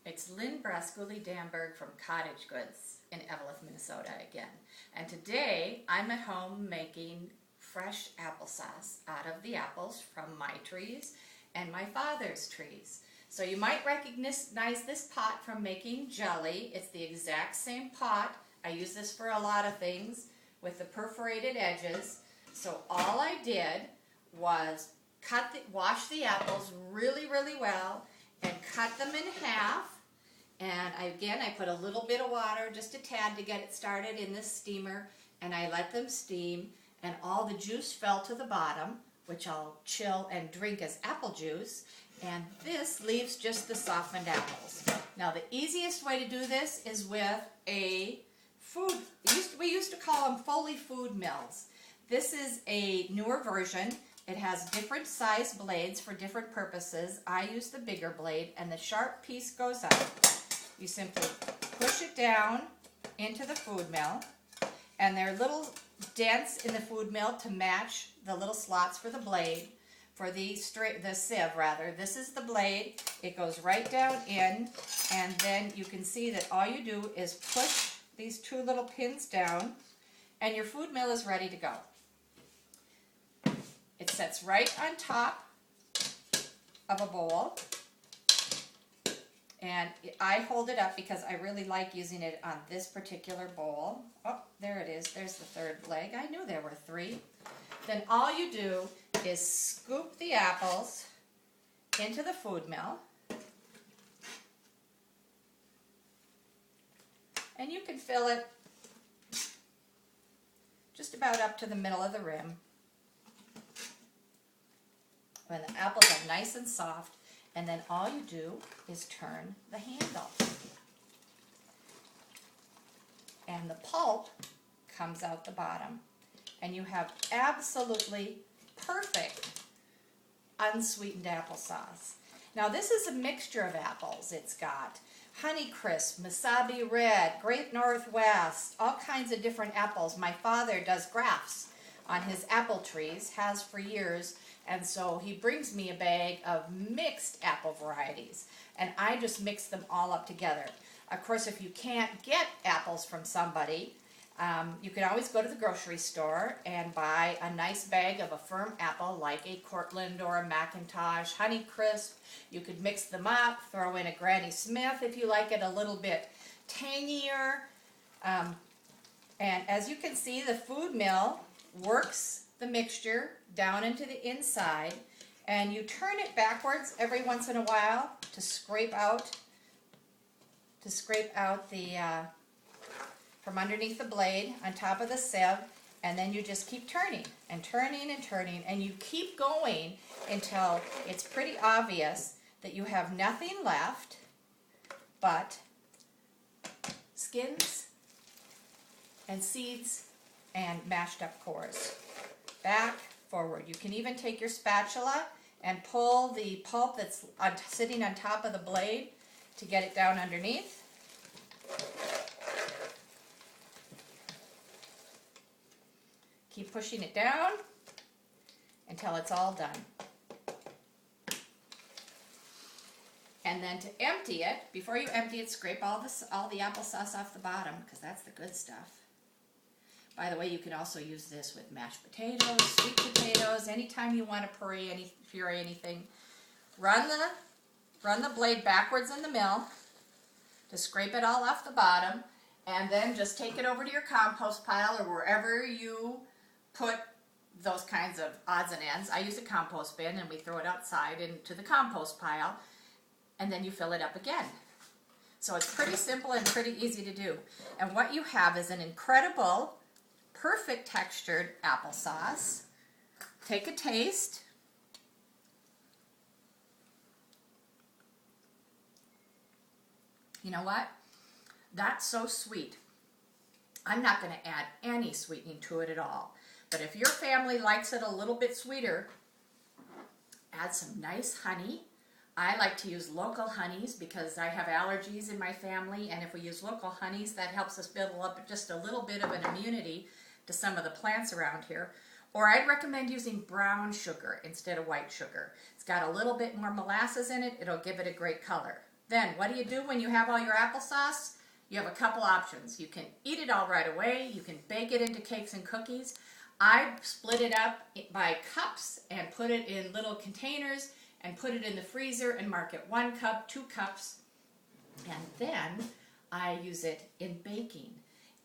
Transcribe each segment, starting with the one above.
It's Lynn Brasculi-Damberg from Cottage Goods in Eveleth, Minnesota again. And today I'm at home making fresh applesauce out of the apples from my trees and my father's trees. So you might recognize this pot from making jelly. It's the exact same pot. I use this for a lot of things with the perforated edges. So all I did was wash the apples really well and cut them in half. And I put a little bit of water, just a tad, to get it started in this steamer, and I let them steam, and all the juice fell to the bottom, which I'll chill and drink as apple juice, and this leaves just the softened apples. Now the easiest way to do this is with a food, we used to call them Foley food mills. This is a newer version. It has different size blades for different purposes. I use the bigger blade, and the sharp piece goes up. You simply push it down into the food mill, and there are little dents in the food mill to match the little slots for the blade, for the sieve rather. This is the blade. It goes right down in, and then you can see that all you do is push these two little pins down, and your food mill is ready to go. It sits right on top of a bowl, and I hold it up because I really like using it on this particular bowl. Oh, there it is. There's the third leg. I knew there were three. Then all you do is scoop the apples into the food mill, and you can fill it just about up to the middle of the rim. When the apples are nice and soft, and then all you do is turn the handle. And the pulp comes out the bottom. And you have absolutely perfect unsweetened applesauce. Now this is a mixture of apples. It's got Honeycrisp, Mesabi Red, Great Northwest, all kinds of different apples. My father does grafts on his apple trees, has for years, and so he brings me a bag of mixed apple varieties, and I just mix them all up together. Of course, if you can't get apples from somebody, you can always go to the grocery store and buy a nice bag of a firm apple like a Cortland or a McIntosh, Honeycrisp. You could mix them up, throw in a Granny Smith if you like it a little bit tangier. And as you can see, the food mill works the mixture down into the inside, and you turn it backwards every once in a while to scrape out the from underneath the blade on top of the sieve, and then you just keep turning and turning and turning, and you keep going until it's pretty obvious that you have nothing left but skins and seeds and mashed up cores. Back, forward. You can even take your spatula and pull the pulp that's sitting on top of the blade to get it down underneath. Keep pushing it down until it's all done. And then to empty it, before you empty it, scrape all the applesauce off the bottom, because that's the good stuff. By the way, you can also use this with mashed potatoes, sweet potatoes, anytime you want to puree anything. Run the blade backwards in the mill to scrape it all off the bottom, and then just take it over to your compost pile or wherever you put those kinds of odds and ends. I use a compost bin, and we throw it outside into the compost pile, and then you fill it up again. So it's pretty simple and pretty easy to do. And what you have is an incredible, perfect textured applesauce. Take a taste. You know what? That's so sweet. I'm not going to add any sweetening to it at all. But if your family likes it a little bit sweeter, add some nice honey. I like to use local honeys because I have allergies in my family, and if we use local honeys, that helps us build up just a little bit of an immunity to some of the plants around here. Or I'd recommend using brown sugar instead of white sugar. It's got a little bit more molasses in it. It'll give it a great color. Then what do you do when you have all your applesauce? You have a couple options. You can eat it all right away. You can bake it into cakes and cookies. I split it up by cups and put it in little containers and put it in the freezer and mark it 1 cup, 2 cups. And then I use it in baking.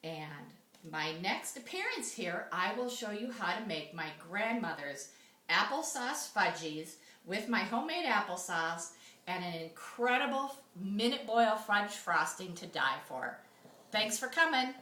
And my next appearance here, I will show you how to make my grandmother's applesauce fudgies with my homemade applesauce and an incredible minute boil fudge frosting to die for. Thanks for coming.